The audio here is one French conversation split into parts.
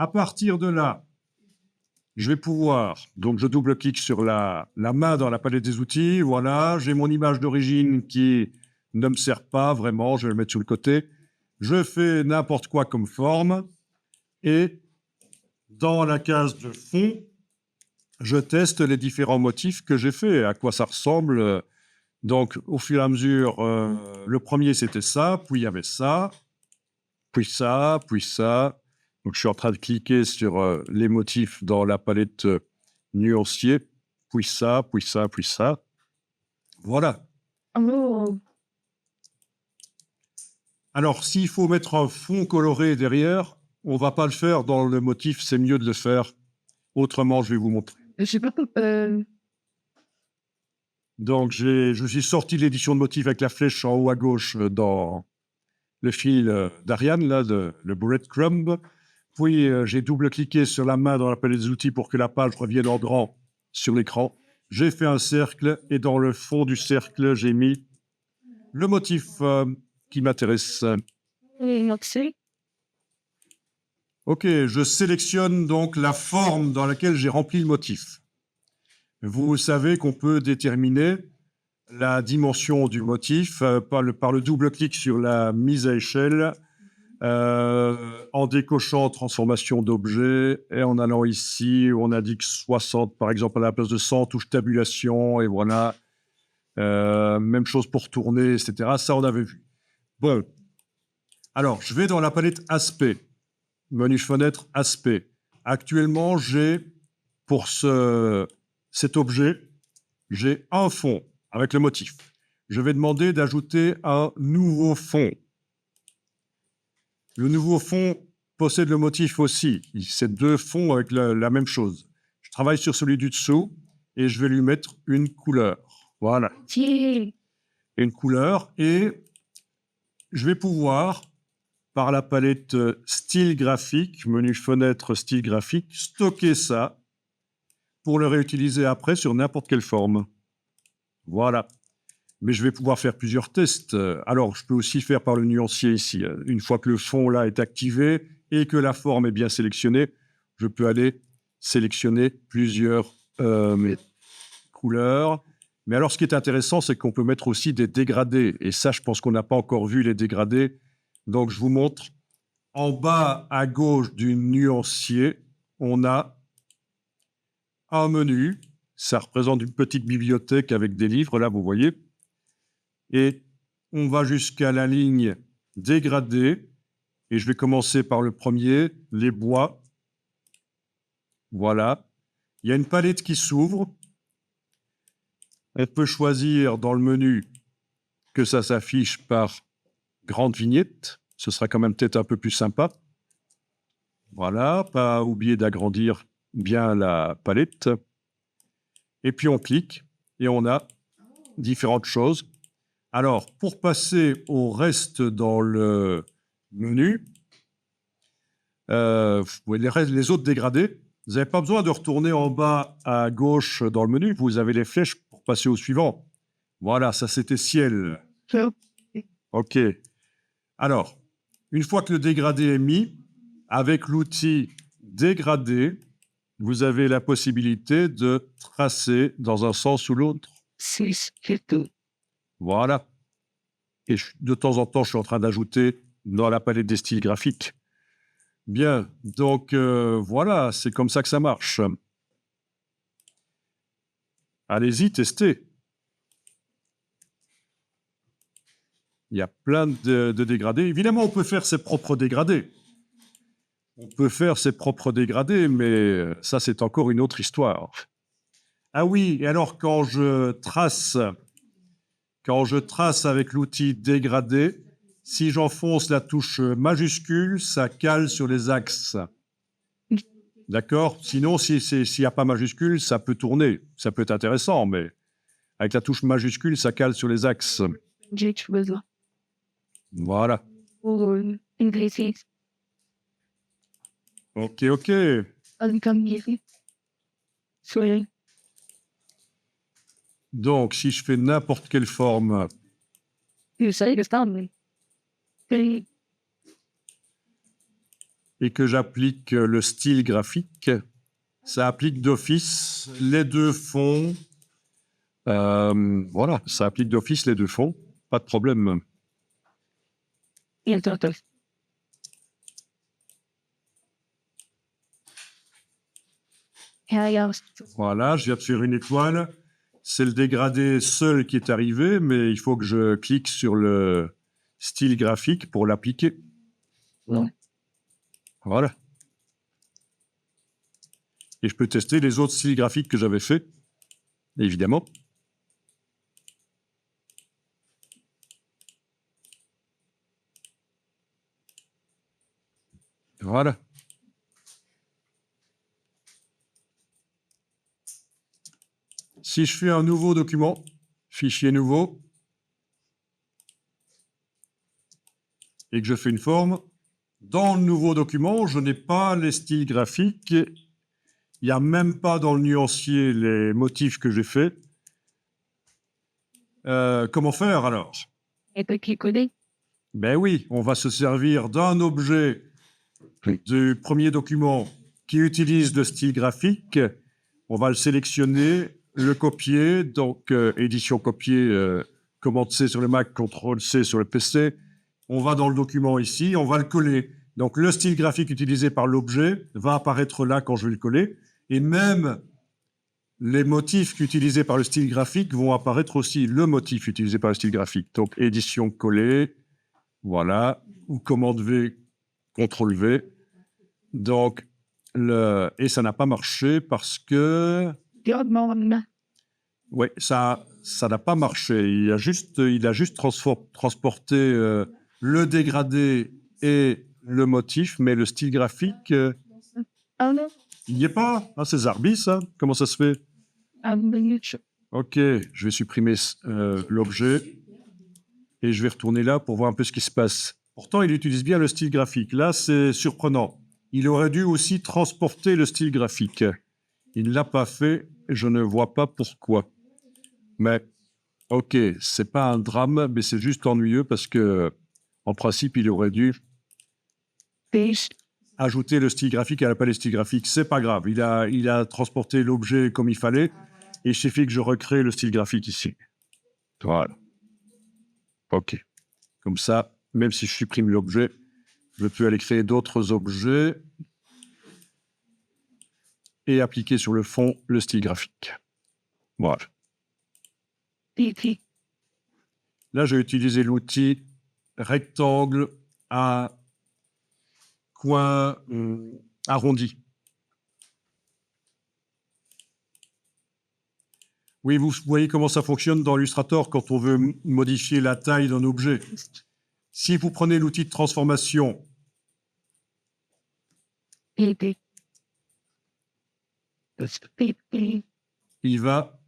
À partir de là, je vais pouvoir, donc je double-clique sur la main dans la palette des outils. Voilà, j'ai mon image d'origine qui ne me sert pas vraiment, je vais le mettre sur le côté. Je fais n'importe quoi comme forme et dans la case de fond, je teste les différents motifs que j'ai faits, à quoi ça ressemble. Donc, au fur et à mesure, le premier c'était ça, puis il y avait ça, puis ça, puis ça. Donc, je suis en train de cliquer sur les motifs dans la palette nuancier, puis ça, puis ça, puis ça. Voilà. Oh. Alors, s'il faut mettre un fond coloré derrière, on va pas le faire dans le motif, c'est mieux de le faire autrement, je vais vous montrer. Je sais pas. Donc, je suis sorti de l'édition de motifs avec la flèche en haut à gauche dans le fil d'Ariane, là, le breadcrumb. Puis, j'ai double-cliqué sur la main dans la palette des outils pour que la page revienne en grand sur l'écran. J'ai fait un cercle et dans le fond du cercle, j'ai mis le motif qui m'intéresse. Ok, je sélectionne donc la forme dans laquelle j'ai rempli le motif. Vous savez qu'on peut déterminer la dimension du motif par le double-clic sur la mise à échelle, en décochant transformation d'objet et en allant ici où on indique 60 par exemple à la place de 100, touche tabulation et voilà. Même chose pour tourner, etc. Ça, on avait vu. Bon. Alors, je vais dans la palette aspect. Menu fenêtre aspect. Actuellement, j'ai pour cet objet, j'ai un fond avec le motif. Je vais demander d'ajouter un nouveau fond. Le nouveau fond possède le motif aussi. C'est deux fonds avec la même chose. Je travaille sur celui du dessous et je vais lui mettre une couleur. Voilà. Une couleur et je vais pouvoir, par la palette style graphique, menu fenêtre style graphique, stocker ça pour le réutiliser après sur n'importe quelle forme. Voilà. Mais je vais pouvoir faire plusieurs tests. Alors, je peux aussi faire par le nuancier ici. Une fois que le fond là est activé et que la forme est bien sélectionnée, je peux aller sélectionner plusieurs couleurs. Mais alors, ce qui est intéressant, c'est qu'on peut mettre aussi des dégradés. Et ça, je pense qu'on n'a pas encore vu les dégradés. Donc, je vous montre. En bas à gauche du nuancier, on a un menu. Ça représente une petite bibliothèque avec des livres, là, vous voyez. Et on va jusqu'à la ligne dégradée. Et je vais commencer par le premier, les bois. Voilà. Il y a une palette qui s'ouvre. On peut choisir dans le menu que ça s'affiche par grande vignette. Ce sera quand même peut-être un peu plus sympa. Voilà, pas oublier d'agrandir bien la palette. Et puis on clique et on a différentes choses. Alors, pour passer au reste dans le menu, les autres dégradés, vous n'avez pas besoin de retourner en bas à gauche dans le menu. Vous avez les flèches pour passer au suivant. Voilà, ça c'était ciel. OK. Alors, une fois que le dégradé est mis, avec l'outil dégradé, vous avez la possibilité de tracer dans un sens ou l'autre. Voilà. Et de temps en temps, je suis en train d'ajouter dans la palette des styles graphiques. Bien, donc voilà, c'est comme ça que ça marche. Allez-y, testez. Il y a plein de dégradés. Évidemment, on peut faire ses propres dégradés. On peut faire ses propres dégradés, mais ça, c'est encore une autre histoire. Ah oui, et alors quand je trace avec l'outil dégradé, si j'enfonce la touche majuscule, ça cale sur les axes. D'accord? Sinon, s'il n'y a pas majuscule, ça peut tourner. Ça peut être intéressant, mais avec la touche majuscule, ça cale sur les axes. Voilà. Ok, ok. Donc, si je fais n'importe quelle forme, et que j'applique le style graphique, ça applique d'office les deux fonds. Voilà, ça applique d'office les deux fonds, pas de problème. Voilà, je viens de faire une étoile. C'est le dégradé seul qui est arrivé, mais il faut que je clique sur le style graphique pour l'appliquer. Voilà. Et je peux tester les autres styles graphiques que j'avais faits, évidemment. Voilà. Si je fais un nouveau document, fichier nouveau, et que je fais une forme, dans le nouveau document, je n'ai pas les styles graphiques. Il n'y a même pas dans le nuancier les motifs que j'ai faits. Comment faire alors? Ben oui, on va se servir d'un objet du premier document qui utilise le style graphique. On va le sélectionner, le copier, donc édition copier, commande C sur le Mac, CTRL C sur le PC. On va dans le document ici, on va le coller. Donc le style graphique utilisé par l'objet va apparaître là quand je vais le coller. Et même les motifs utilisés par le style graphique vont apparaître aussi, le motif utilisé par le style graphique. Donc édition coller, voilà, ou commande V, CTRL V. Donc, et ça n'a pas marché parce que... Oui, ça n'a pas marché. Il a juste transporté le dégradé et le motif, mais le style graphique, il n'y est pas. Ah, c'est Zarbi, ça? Comment ça se fait? Ok, je vais supprimer l'objet et je vais retourner là pour voir un peu ce qui se passe. Pourtant, il utilise bien le style graphique. Là, c'est surprenant. Il aurait dû aussi transporter le style graphique. Il ne l'a pas fait, je ne vois pas pourquoi. Mais, ok, c'est pas un drame, mais c'est juste ennuyeux parce que, en principe, il aurait dû ajouter le style graphique à la palette style graphique. C'est pas grave, il a transporté l'objet comme il fallait, et il suffit que je recrée le style graphique ici. Voilà. Ok. Comme ça, même si je supprime l'objet, je peux aller créer d'autres objets et appliquer sur le fond le style graphique. Voilà. Là, j'ai utilisé l'outil rectangle à coin arrondi. Oui, vous voyez comment ça fonctionne dans Illustrator quand on veut modifier la taille d'un objet. Si vous prenez l'outil de transformation, il va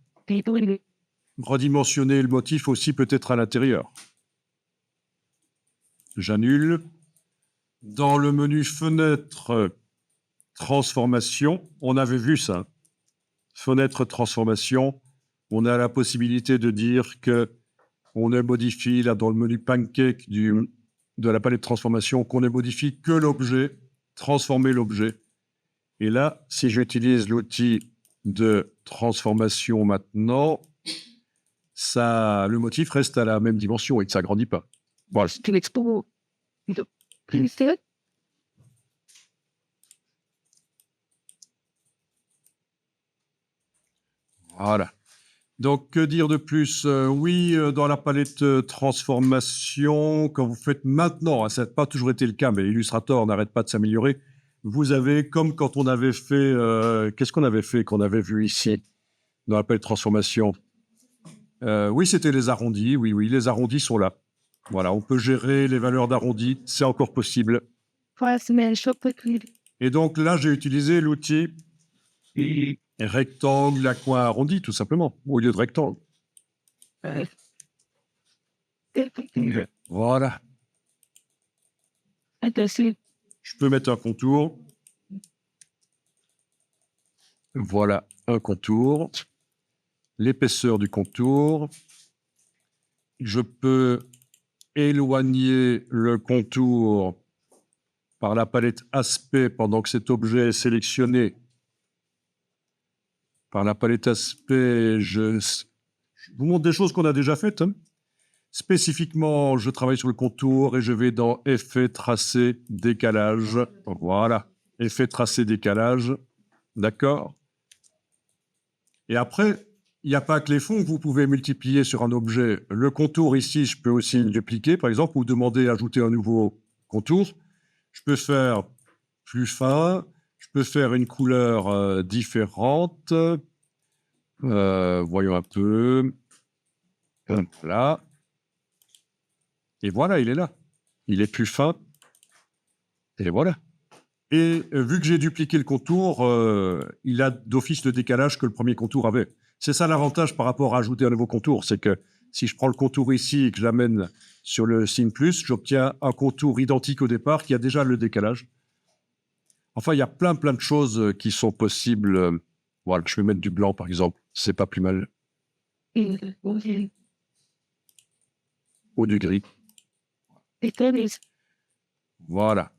redimensionner le motif aussi peut-être à l'intérieur. J'annule. Dans le menu fenêtre transformation, on avait vu ça. Fenêtre transformation, on a la possibilité de dire que on ne modifie, là, dans le menu pancake de la palette de transformation, qu'on ne modifie que l'objet, transformer l'objet. Et là, si j'utilise l'outil de transformation maintenant, le motif reste à la même dimension et ne s'agrandit pas. Voilà. Voilà. Donc, que dire de plus? Oui, dans la palette transformation, quand vous faites maintenant, hein, ça n'a pas toujours été le cas, mais Illustrator n'arrête pas de s'améliorer, vous avez, comme quand on avait fait... qu'est-ce qu'on avait fait, qu'on avait vu ici, dans la palette transformation? Oui, c'était les arrondis, oui, les arrondis sont là. Voilà, on peut gérer les valeurs d'arrondis, c'est encore possible. Et donc là, j'ai utilisé l'outil rectangle à coin arrondi, tout simplement, au lieu de rectangle. Voilà. Je peux mettre un contour. Voilà, un contour. L'épaisseur du contour. Je peux éloigner le contour par la palette Aspect pendant que cet objet est sélectionné. Par la palette Aspect, je vous montre des choses qu'on a déjà faites. Hein. Spécifiquement, je travaille sur le contour et je vais dans Effet, Tracé, Décalage. Voilà, Effet, Tracé, Décalage. D'accord. Et après, il n'y a pas que les fonds que vous pouvez multiplier sur un objet. Le contour, ici, je peux aussi le dupliquer, par exemple, ou demander d'ajouter un nouveau contour. Je peux faire plus fin, je peux faire une couleur différente. Voyons un peu. Là. Et voilà, il est là. Il est plus fin. Et voilà. Et vu que j'ai dupliqué le contour, il a d'office le décalage que le premier contour avait. C'est ça l'avantage par rapport à ajouter un nouveau contour, c'est que si je prends le contour ici et que je l'amène sur le signe plus, j'obtiens un contour identique au départ qui a déjà le décalage. Enfin, il y a plein de choses qui sont possibles. Voilà, je vais mettre du blanc par exemple, c'est pas plus mal. Ou du gris. Voilà.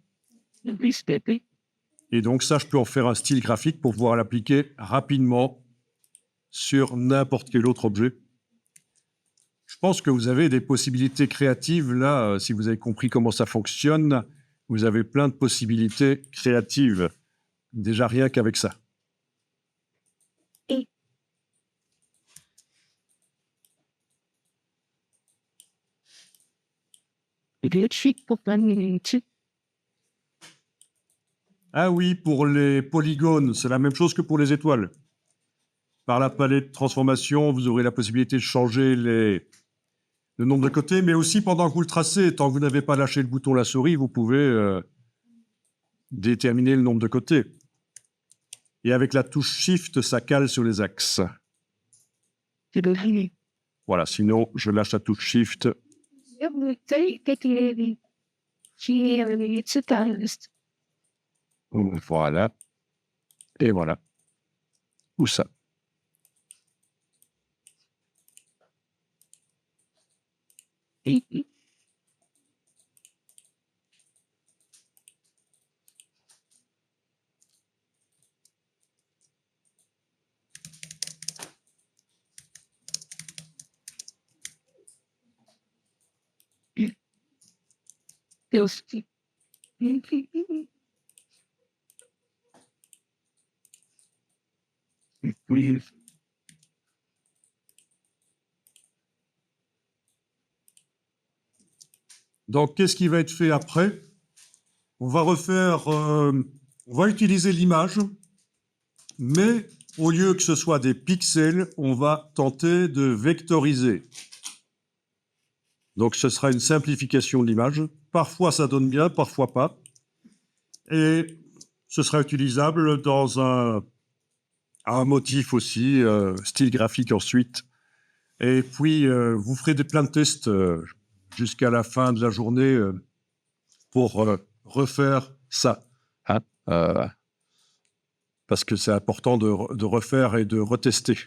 Et donc ça, je peux en faire un style graphique pour pouvoir l'appliquer rapidement sur n'importe quel autre objet. Je pense que vous avez des possibilités créatives là, si vous avez compris comment ça fonctionne, vous avez plein de possibilités créatives, déjà rien qu'avec ça. Ah oui, pour les polygones, c'est la même chose que pour les étoiles. Par la palette de transformation, vous aurez la possibilité de changer le nombre de côtés, mais aussi pendant que vous le tracez, tant que vous n'avez pas lâché le bouton la souris, vous pouvez déterminer le nombre de côtés. Et avec la touche Shift, ça cale sur les axes. Voilà, sinon, je lâche la touche Shift. Voilà. Et voilà. Où ça? Donc, qu'est-ce qui va être fait après? On va refaire, on va utiliser l'image, mais au lieu que ce soit des pixels, on va tenter de vectoriser. Donc, ce sera une simplification de l'image. Parfois, ça donne bien, parfois pas. Et ce sera utilisable dans un motif aussi, style graphique ensuite. Et puis, vous ferez plein de tests jusqu'à la fin de la journée pour refaire ça. Hein, parce que c'est important de refaire et de retester.